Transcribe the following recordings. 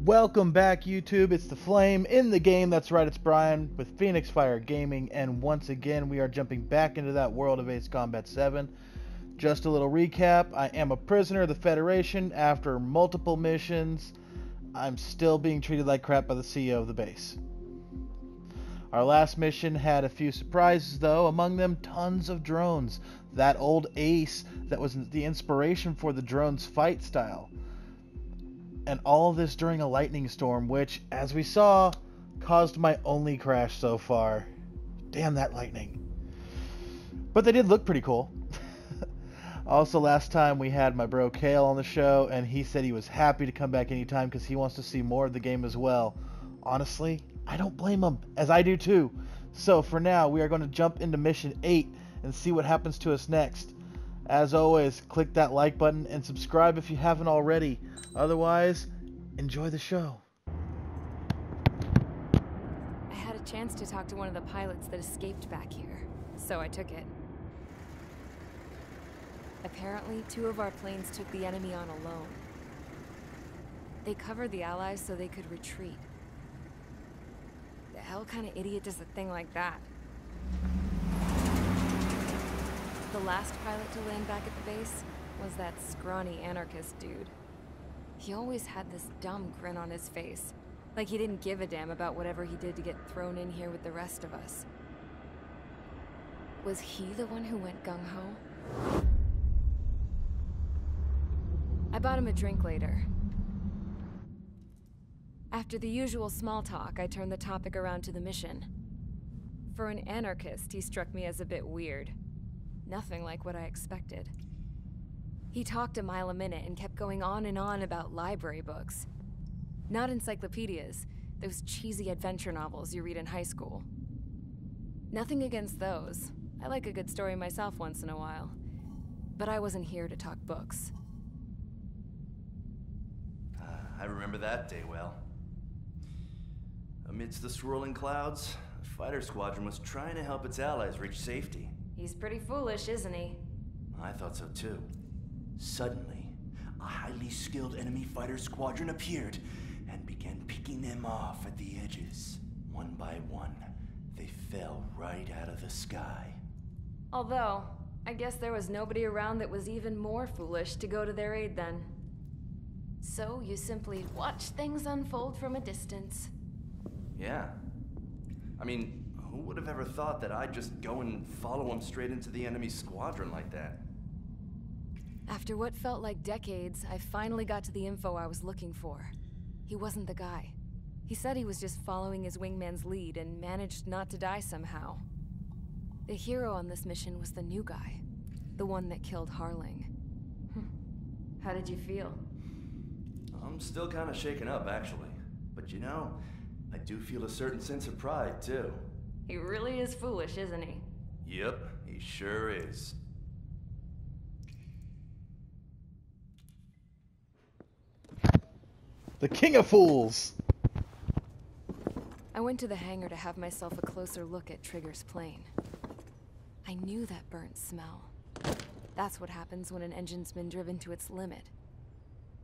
Welcome back, YouTube. It's the Flame in the game. That's right, it's Brian with Phoenix Fire Gaming, and once again we are jumping back into that world of Ace Combat 7. Just a little recap. I am a prisoner of the Federation after multiple missions. I'm still being treated like crap by the CEO of the base. Our last mission had a few surprises though, among them tons of drones. That old Ace that was the inspiration for the drone's fight style. And all of this during a lightning storm, which, as we saw, caused my only crash so far. Damn that lightning. But they did look pretty cool. Also, last time we had my bro Kale on the show, and he said he was happy to come back anytime because he wants to see more of the game as well. Honestly, I don't blame him, as I do too. So for now, we are going to jump into Mission 8 and see what happens to us next. As always, click that like button and subscribe if you haven't already. Otherwise, enjoy the show. I had a chance to talk to one of the pilots that escaped back here, so I took it. Apparently, 2 of our planes took the enemy on alone. They covered the Allies so they could retreat. The hell kind of idiot does a thing like that? The last pilot to land back at the base was that scrawny anarchist dude. He always had this dumb grin on his face, like he didn't give a damn about whatever he did to get thrown in here with the rest of us. Was he the one who went gung-ho? I bought him a drink later. After the usual small talk, I turned the topic around to the mission. For an anarchist, he struck me as a bit weird. Nothing like what I expected. He talked a mile a minute and kept going on and on about library books. Not encyclopedias, those cheesy adventure novels you read in high school. Nothing against those. I like a good story myself once in a while. But I wasn't here to talk books. I remember that day well. Amidst the swirling clouds, the fighter squadron was trying to help its allies reach safety. He's pretty foolish, isn't he? I thought so too. Suddenly, a highly skilled enemy fighter squadron appeared and began picking them off at the edges. One by one, they fell right out of the sky. Although, I guess there was nobody around that was even more foolish to go to their aid then. So you simply watch things unfold from a distance. Yeah. I mean, who would have ever thought that I'd just go and follow him straight into the enemy squadron like that? After what felt like decades, I finally got to the info I was looking for. He wasn't the guy. He said he was just following his wingman's lead and managed not to die somehow. The hero on this mission was the new guy. The one that killed Harling. How did you feel? I'm still kind of shaken up, actually. But you know, I do feel a certain sense of pride, too. He really is foolish, isn't he? Yep, he sure is. The King of Fools! I went to the hangar to have myself a closer look at Trigger's plane. I knew that burnt smell. That's what happens when an engine's been driven to its limit.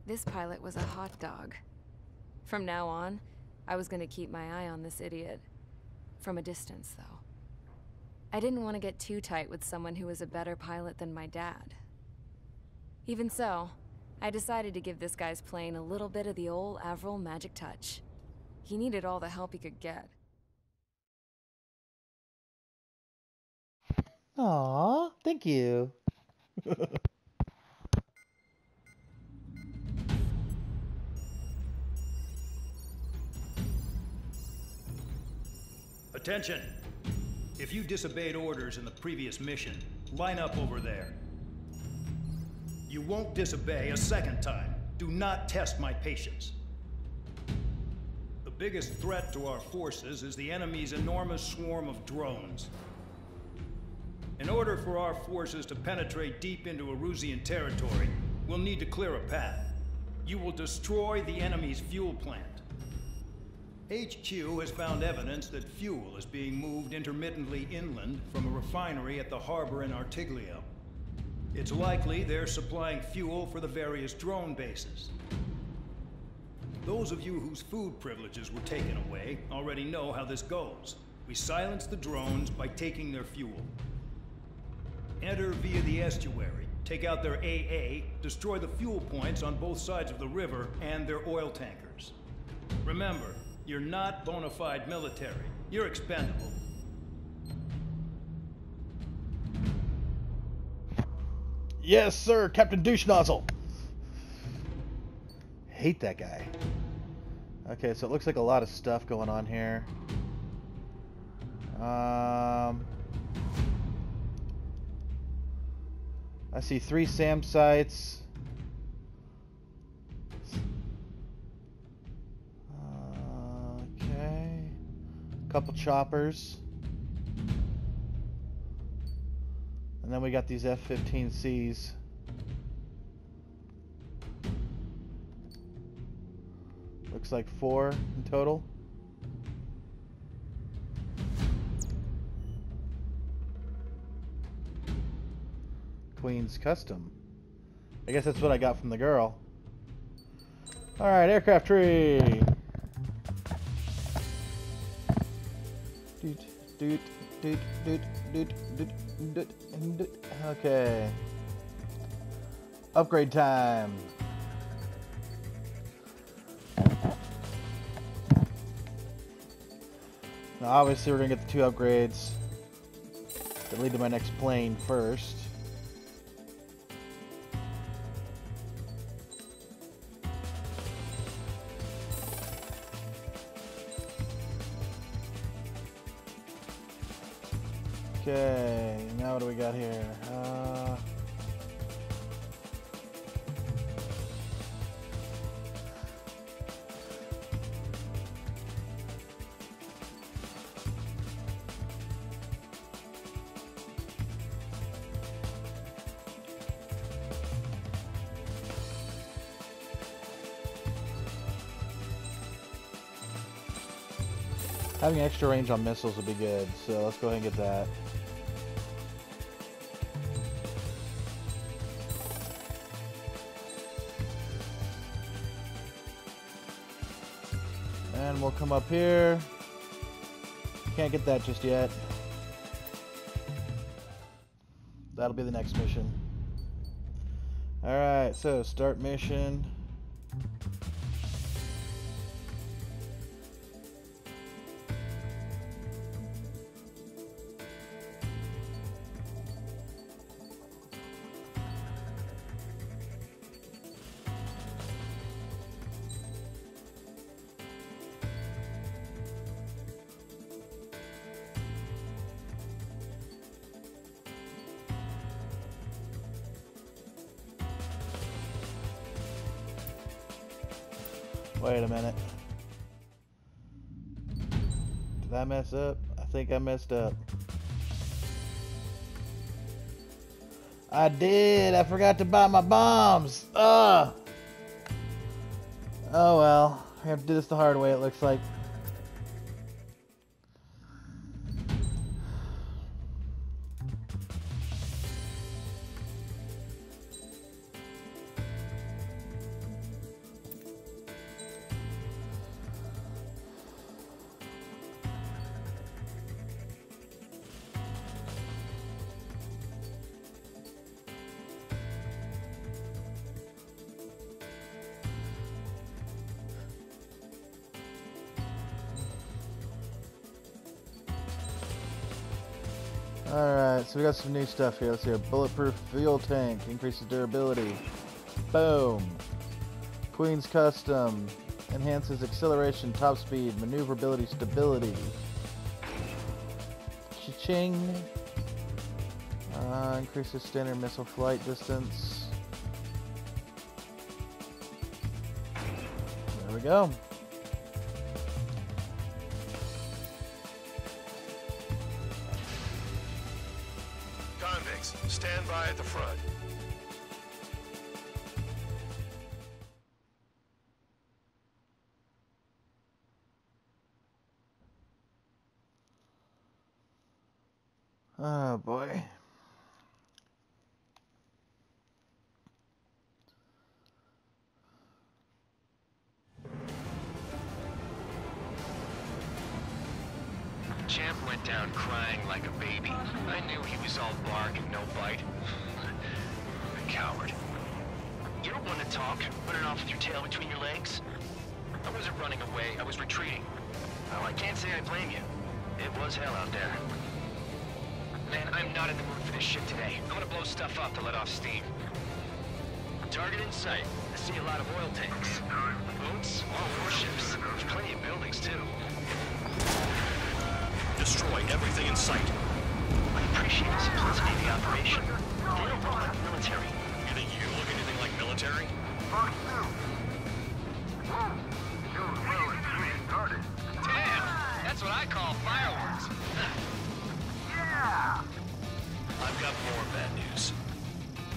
This pilot was a hot dog. From now on, I was gonna keep my eye on this idiot. From a distance, though. I didn't want to get too tight with someone who was a better pilot than my dad. Even so, I decided to give this guy's plane a little bit of the old Avril magic touch. He needed all the help he could get. Aww, thank you. Attention! If you disobeyed orders in the previous mission, line up over there. You won't disobey a second time. Do not test my patience. The biggest threat to our forces is the enemy's enormous swarm of drones. In order for our forces to penetrate deep into Erusian territory, we'll need to clear a path. You will destroy the enemy's fuel plant. HQ has found evidence that fuel is being moved intermittently inland from a refinery at the harbor in Artiglio. It's likely they're supplying fuel for the various drone bases. Those of you whose food privileges were taken away already know how this goes. We silence the drones by taking their fuel. Enter via the estuary, take out their AA, destroy the fuel points on both sides of the river and their oil tankers. Remember, you're not bona fide military. You're expendable. Yes, sir, Captain Douche Nozzle. Hate that guy. Okay, so it looks like a lot of stuff going on here. I see 3 SAM sites. Okay. Couple choppers. And then we got these F-15Cs. Looks like 4 in total. Queen's Custom. I guess that's what I got from the girl. Alright, aircraft tree. Okay. Upgrade time. Now obviously we're going to get the 2 upgrades that lead to my next plane first. Okay, now what do we got here? Having extra range on missiles would be good, so let's go ahead and get that. And we'll come up here. Can't get that just yet. That'll be the next mission. Alright, so start mission. Wait a minute. Did I mess up? I think I messed up. I did. I forgot to buy my bombs. Ugh. Oh well. I have to do this the hard way, it looks like. Alright, so we got some new stuff here. Let's see. Bulletproof fuel tank, increases durability. Boom. Queen's Custom, enhances acceleration, top speed, maneuverability, stability. Cha-ching. Increases standard missile flight distance. There we go. Convicts, stand by at the front. Oh boy. back down crying like a baby. I knew he was all bark and no bite. A coward. You're one to talk, running off with your tail between your legs. I wasn't running away, I was retreating. Well, I can't say I blame you. It was hell out there. Man, I'm not in the mood for this shit today. I'm gonna blow stuff up to let off steam. Target in sight. I see a lot of oil tanks. Boats, all warships. There's plenty of buildings, too. Destroy everything in sight. I appreciate the simplicity of the operation. They don't look like military. You think you look anything like military? Damn! That's what I call fireworks. I've got more bad news.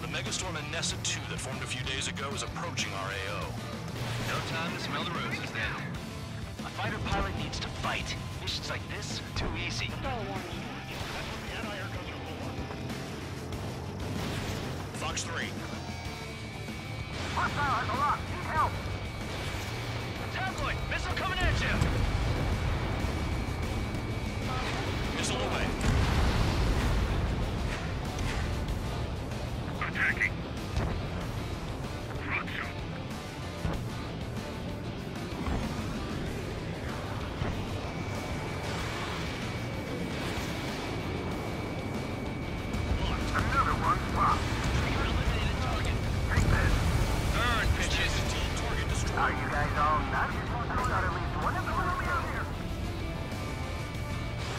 The megastorm in Nessa 2 that formed a few days ago is approaching our AO. No time to smell the roses, then. A fighter pilot needs to fight. Missions like this are too easy. Fox 3. Tabloid! Missile coming at you! Missile away. Attacking. Front zone. Another one. Wow. Eliminated target. Take this. Burn, bitches! Target destroyed. Are you guys all nuts? I got at least one of them over here.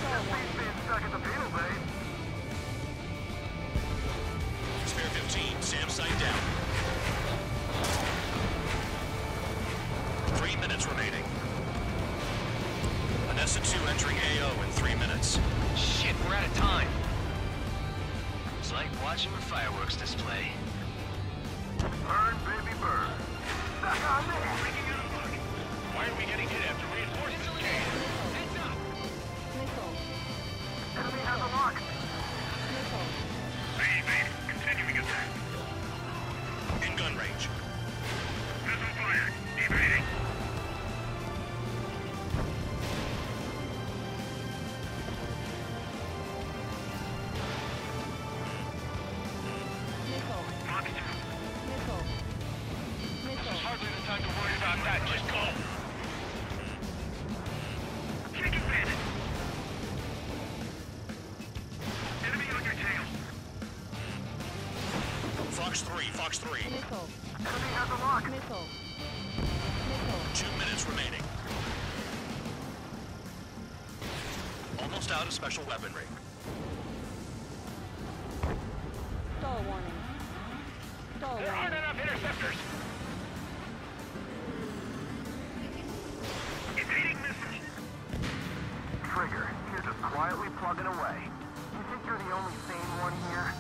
This thing's being stuck at the penal bay. Spare 15, SAM site down. 3 minutes remaining. Nessa 2 entering AO in 3 minutes. Shit, we're out of time. It's like watching a fireworks display. Burn, baby, burn. Stuck on there. Why are we getting hit after reinforcements came? Heads up! Enemy has a lock. Evade. Continuing attack. In gun range. Missile fired. Evading. Fox 2. Hardly the time to worry about that, just go! Take advantage. Enemy on your tail. Fox 3, Fox 3. Enemy has a lock. 2 minutes remaining. Almost out of special weaponry. There aren't enough interceptors! Evading missile. Trigger, you're just quietly plugging away. You think you're the only sane one here?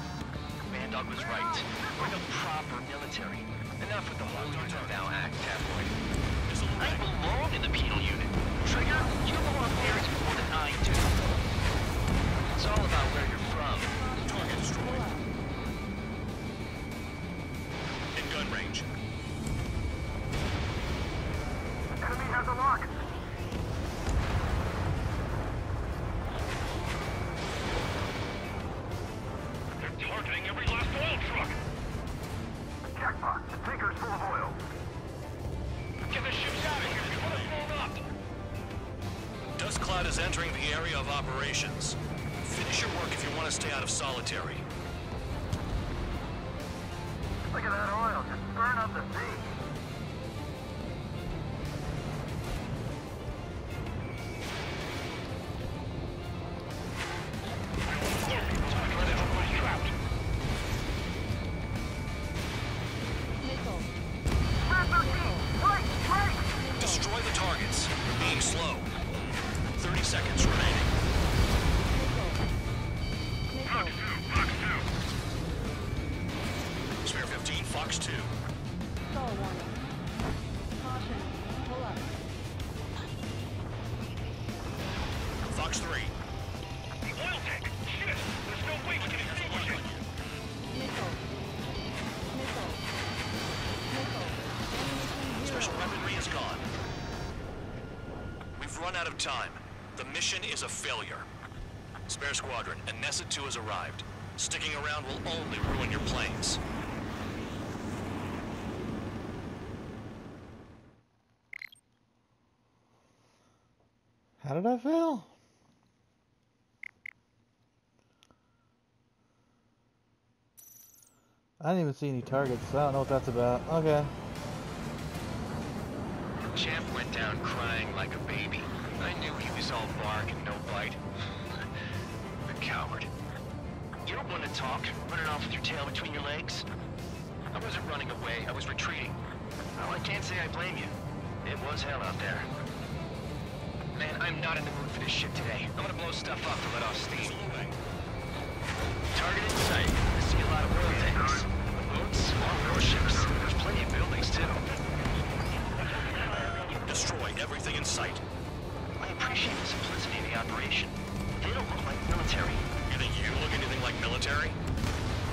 Man Dog was right. We're the proper military. Enough with the whole now act, tabloid. I belong in the penal unit. Trigger, you belong there more than I do. It's all about where you're from. Target destroyed. In gun range. Enemy has a lock. They're targeting every last oil truck. Jackpot, the tanker's full of oil. Get the ships out of here. We want to blow up. Dust Cloud is entering the area of operations. Finish your work if you want to stay out of solitary. Look at that oil, just burn up the sea. Destroy the targets. Being slow. 30 seconds remaining. Fox 2. Fox 2. Spare 15, Fox 2. Fox 3. The oil tank. Shit. There's no way we can extinguish it. Special weaponry is gone. We've run out of time. The mission is a failure. Spare Squadron, Anessa 2 has arrived. Sticking around will only ruin your planes. How did I fail? I didn't even see any targets, so I don't know what that's about. Okay. Champ went down crying like a baby. I knew he was all bark and no bite. The coward. You're one to talk, running off with your tail between your legs. I wasn't running away, I was retreating. Well, I can't say I blame you. It was hell out there. Man, I'm not in the mood for this shit today. I'm gonna blow stuff up to let off steam. Target in sight. I see a lot of oil tanks. Boats, off-road ships. There's plenty of buildings, too. Destroy everything in sight. I appreciate the simplicity of the operation. They don't look like military. You think you look anything like military?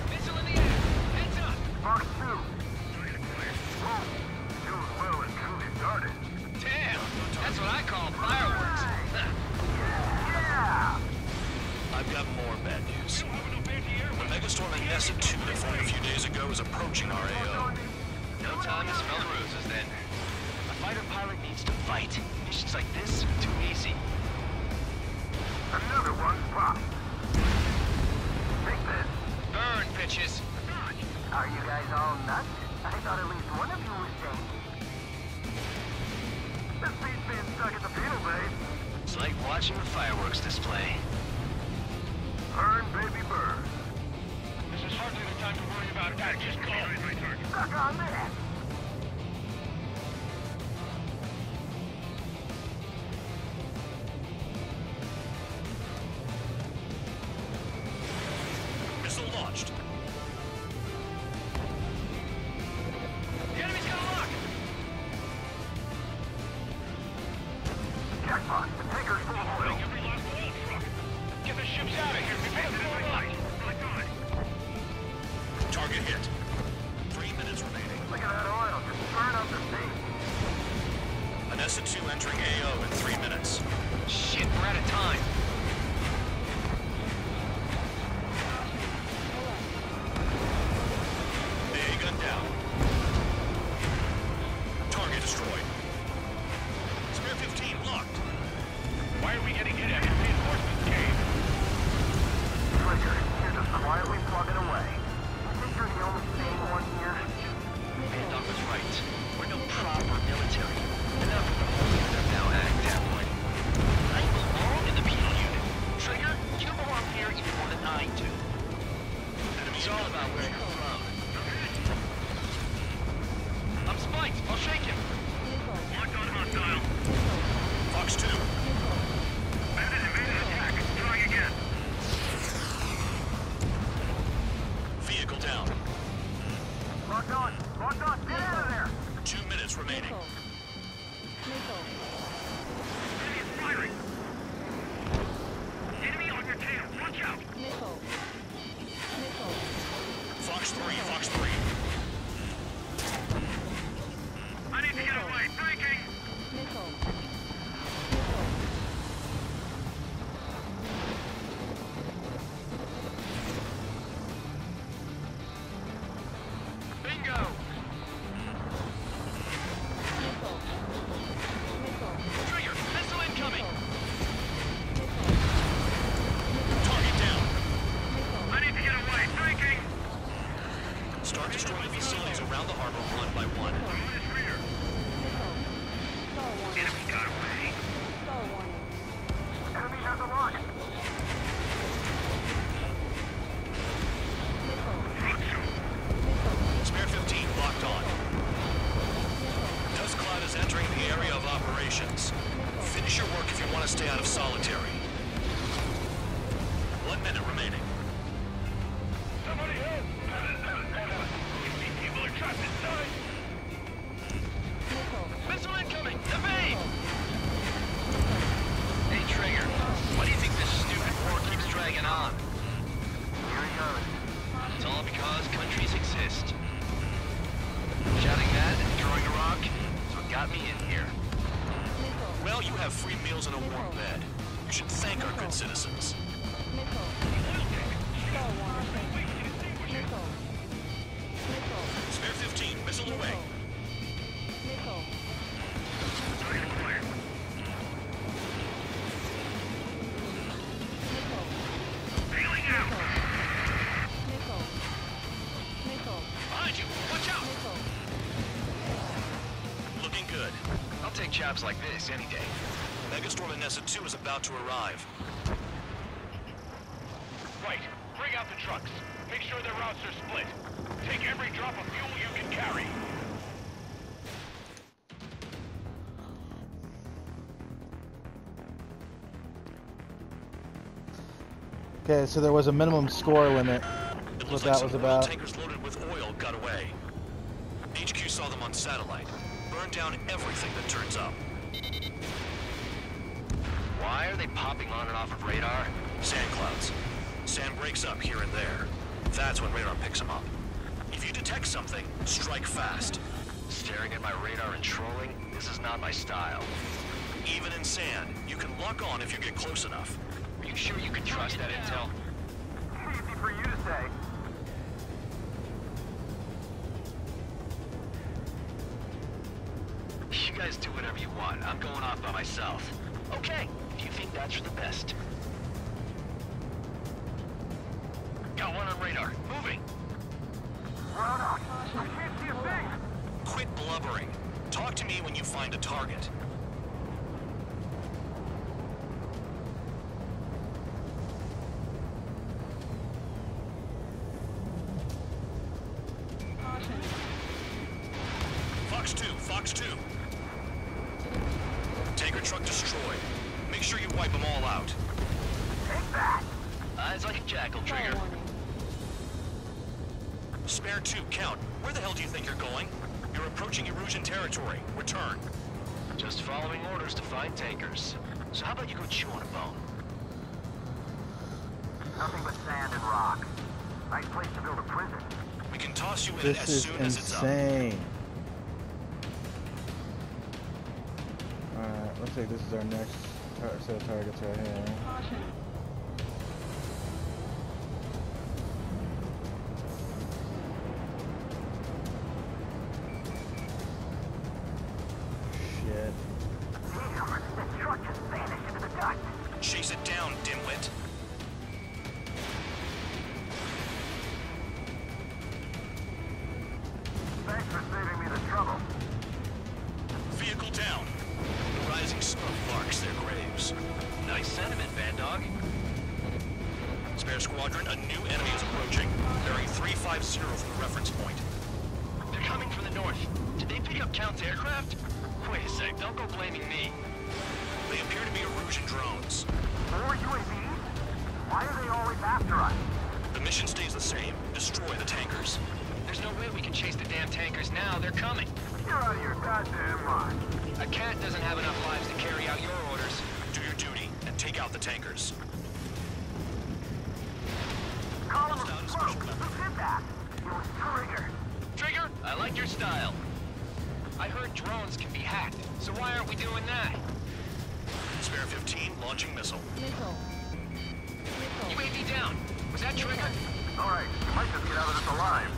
Missile in the air! Heads up! Fox 2. Whoa. It was well and truly started. Damn! That's what I call fireworks. Yeah! I've got more bad news. The Megastorm Anessa 2 that formed a few days ago is approaching our AO. No time to smell the roses, then. A fighter pilot needs to fight. Missions like this are too easy. Another one popped. Take this. Burn, bitches! Are you guys all nuts? I thought at least one of you was sane. This beats being stuck at the penal base. It's like watching a fireworks display. Burn, baby, burn. This is hardly the time to worry about that. Just call it my target. Stuck on that. Missile launched. The enemy's got a lock. Jackpot, the tanker's full of oil. Every last oil truck. Get the ships out of here before the full light. Target hit. 3 minutes remaining. Look at that oil, just burn up the sea. Anessa 2 entering AO in 3 minutes. Shit, we're out of time. AA gun down. Target destroyed. Spare 15 locked. Why are we getting hit after reinforcements came? Trigger, you're just quietly plugging away. You think you're the only sane one here? Doc was right. We're no proper military. Enough of the whole unit now act that way. I belong in the penal unit. Trigger, you belong here even more than I do. It's all about where you're from. I'm spiked. I'll shake him. Locked on hostile. Fox 2. Bandit invaded attack. Trying again. Vehicle down. Locked on, get out of there! 2 minutes remaining. Enemy is firing. Enemy on your tail. Watch out. Fox 3, Fox 3. I need to get away. Breaking. Bingo. Trigger, missile incoming. Target down. I need to get away. Breaking. Start destroying facilities around the harbor one by one. I'm on his rear. Enemy got away. Enemies at the lock! Spare 15 locked on. Dust Cloud is entering the area of operations. Finish your work if you want to stay out of solitary. 1 minute remaining. Somebody help! These people are trapped inside. Missile incoming. Evade. Hey, Trigger. Why do you think this stupid war keeps dragging on? Here he goes. It's all because countries exist. Shouting that and throwing a rock is what got me in here. Well, you have free meals and a warm bed. You should thank our good citizens. Spare 15, missile away. Behind you! Watch out! Looking good. I'll take jobs like this any day. Megastorm and Nessa 2 is about to arrive. Right. Bring out the trucks. Make sure their routes are split. Take every drop of fuel you can carry. Okay, so there was a minimum score limit. It What looks that like was some oil about. tankers loaded with oil got away. HQ saw them on satellite. Burned down everything that turns up. Why are they popping on and off of radar? Sand clouds. Sand breaks up here and there. That's when radar picks them up. If you detect something, strike fast. Staring at my radar and trolling? This is not my style. Even in sand, you can lock on if you get close enough. Are you sure you can trust that intel? Easy for you to say. You guys do whatever you want. I'm going off by myself. Okay, if you think that's for the best. Got one on radar. Moving. Run out. I can't see a thing. Quit blubbering. Talk to me when you find a target. Fox 2. Tanker truck destroyed. Make sure you wipe them all out. Take that. Eyes like a jackal, Trigger. Spare 2, count. Where the hell do you think you're going? You're approaching Erusian territory. Return. Just following orders to find tankers. So how about you go chew on a bone? Nothing but sand and rock. Nice place to build a prison. We can toss you in This as is soon as it's up. insane. Alright, looks like this is our next set of targets right here. Shit. Damn, that truck just vanished into the dust. Chase it down, dimwit. Thanks for saving me the trouble. Vehicle down. The rising smoke marks their graves. Nice sentiment, Bandog. Spare squadron, a new enemy is approaching. Bearing 350 from the reference point. They're coming from the north. Did they pick up Count's aircraft? Wait a sec, don't go blaming me. They appear to be Erusian drones. More UAVs? Why are they always after us? The mission stays the same. Destroy the tankers. There's no way we can chase the damn tankers now. They're coming. You're out of your goddamn mind. A cat doesn't have enough lives to carry out your orders. Do your duty and take out the tankers. Column of smoke. Who did that? It was Trigger. Trigger, I like your style. I heard drones can be hacked, so why aren't we doing that? Spare 15, launching missile. UAV down. Was that Trigger? All right, you might just get out of this alive.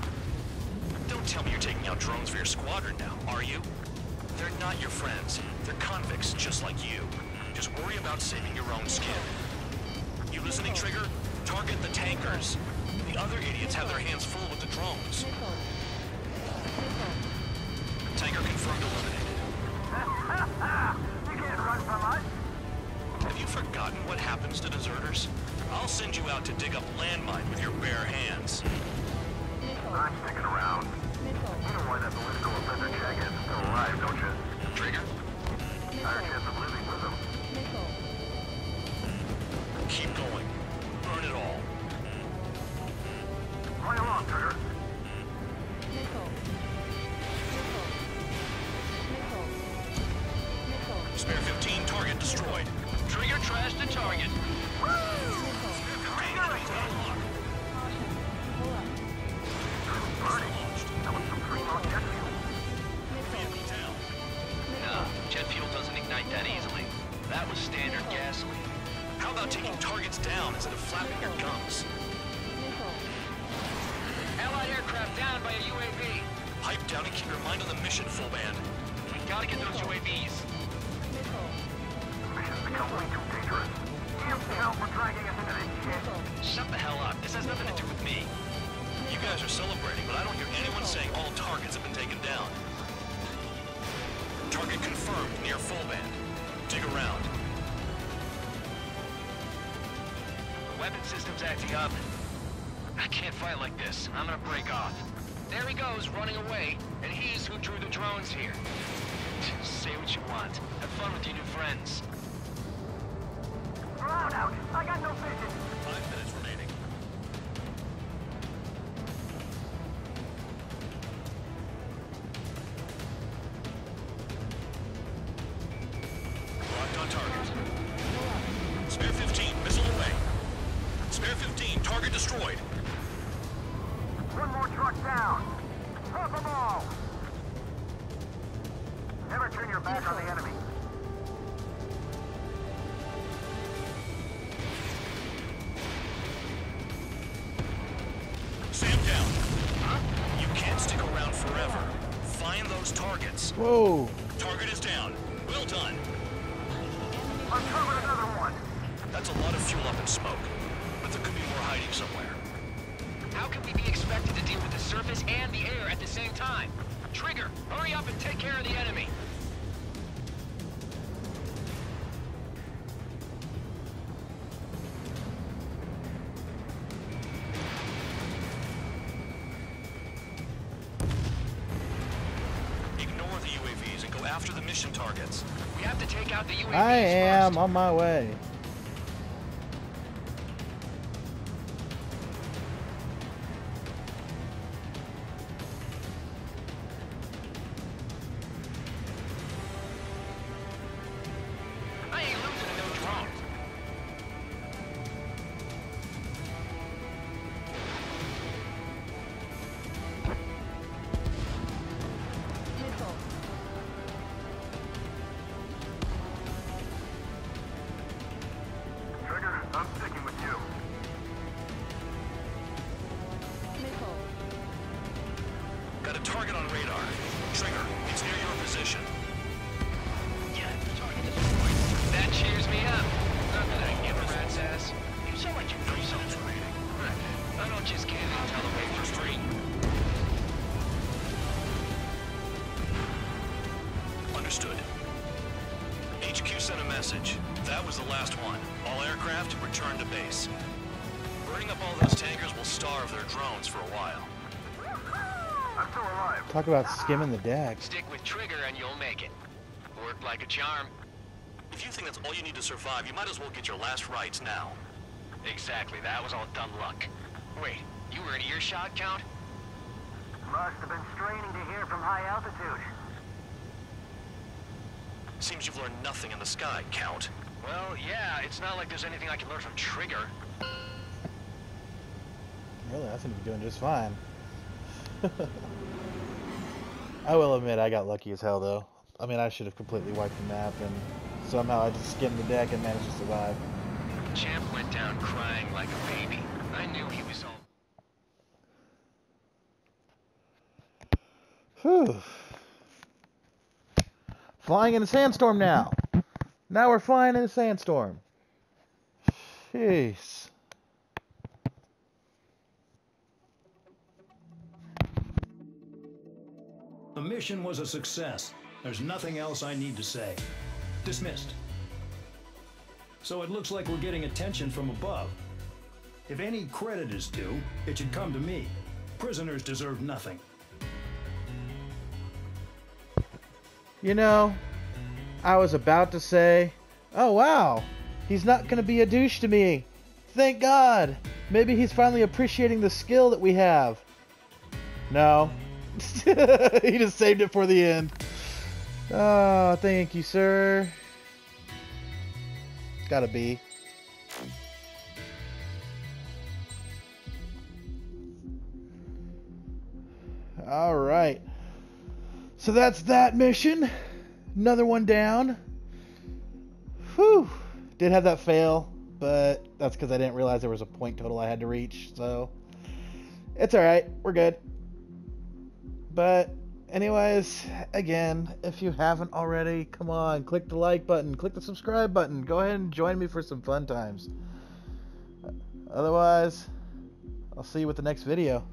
Don't tell me you're taking out drones for your squadron now, are you? They're not your friends. They're convicts just like you. Just worry about saving your own skin. You listening, Trigger? Target the tankers. The other idiots have their hands full with the drones. Tanker confirmed eliminated. You can't run from us. Have you forgotten what happens to deserters? I'll send you out to dig up landmine with your bare hands. I'm sticking around. You know why that political offender check is still alive, don't you? Trigger, Higher chance of living with him. keep going. Burn it all. Play along, Trigger. Spare 15, target destroyed. Trigger trashed the target. Burning. That was some primo jet fuel. Vehicle down. No, jet fuel doesn't ignite that easily. That was standard gasoline. How about taking targets down instead of flapping your gums? Allied aircraft down by a UAV. Pipe down and keep your mind on the mission, full band. We gotta get those UAVs. Mission's become way too dangerous. Damn hell for dragging us into this shit. Shut the hell up. This has nothing to do with me. You guys are celebrating, but I don't hear anyone saying all targets have been taken down. Target confirmed near full band. Dig around. Weapon system's acting up. I can't fight like this. I'm gonna break off. There he goes, running away, and he's who drew the drones here. Say what you want. Have fun with your new friends. Loud out. I got no vision. 5 minutes remaining. Locked on target. Spare 15, missile away. Spare 15, target destroyed. One more truck down. Drop them all. Never turn your back on the enemy. Sam down. Huh? You can't stick around forever. Find those targets. Whoa. Target is down. Well done. Uncovered another one. That's a lot of fuel up in smoke. But there could be more hiding somewhere. How can we be expected to deal with the surface and the air at the same time? Trigger, hurry up and take care of the enemy. Ignore the UAVs and go after the mission targets. We have to take out the UAVs I am first. on my way. I ain't losing to no drones. Trigger, I'm sticking with you. Got a target on radar. Trigger, it's near your position. Yeah, target destroyed. That cheers me up. Not that I can give a rat's ass. You sound like you're pre-celebrating. I don't just can't tell the way for street. Understood. HQ sent a message. That was the last one. All aircraft, return to base. Burning up all those tankers will starve their drones for a while. I'm still alive. Talk about skimming the deck. Stick with Trigger and you'll make it. Worked like a charm. If you think that's all you need to survive, you might as well get your last rites now. Exactly, that was all dumb luck. Wait, you were in earshot, Count? Must have been straining to hear from high altitude. Seems you've learned nothing in the sky, Count. Well, yeah, it's not like there's anything I can learn from Trigger. Really, I seem to be doing just fine. I will admit I got lucky as hell though. I mean, I should have completely wiped the map and somehow I just skimmed the deck and managed to survive. Champ went down crying like a baby. I knew he was all... Whew. Flying in a sandstorm now. Now we're flying in a sandstorm. Jeez. The mission was a success. There's nothing else I need to say. Dismissed. So it looks like we're getting attention from above. If any credit is due, it should come to me. Prisoners deserve nothing. You know, I was about to say, oh wow, he's not going to be a douche to me. Thank God. Maybe he's finally appreciating the skill that we have. No. He just saved it for the end. Oh, thank you, sir. Gotta be. Alright. So that's that mission. Another one down. Whew. Did have that fail but that's because I didn't realize there was a point total I had to reach, so it's alright, we're good. But anyways, again, if you haven't already, come on, click the like button, click the subscribe button, go ahead and join me for some fun times. Otherwise, I'll see you with the next video.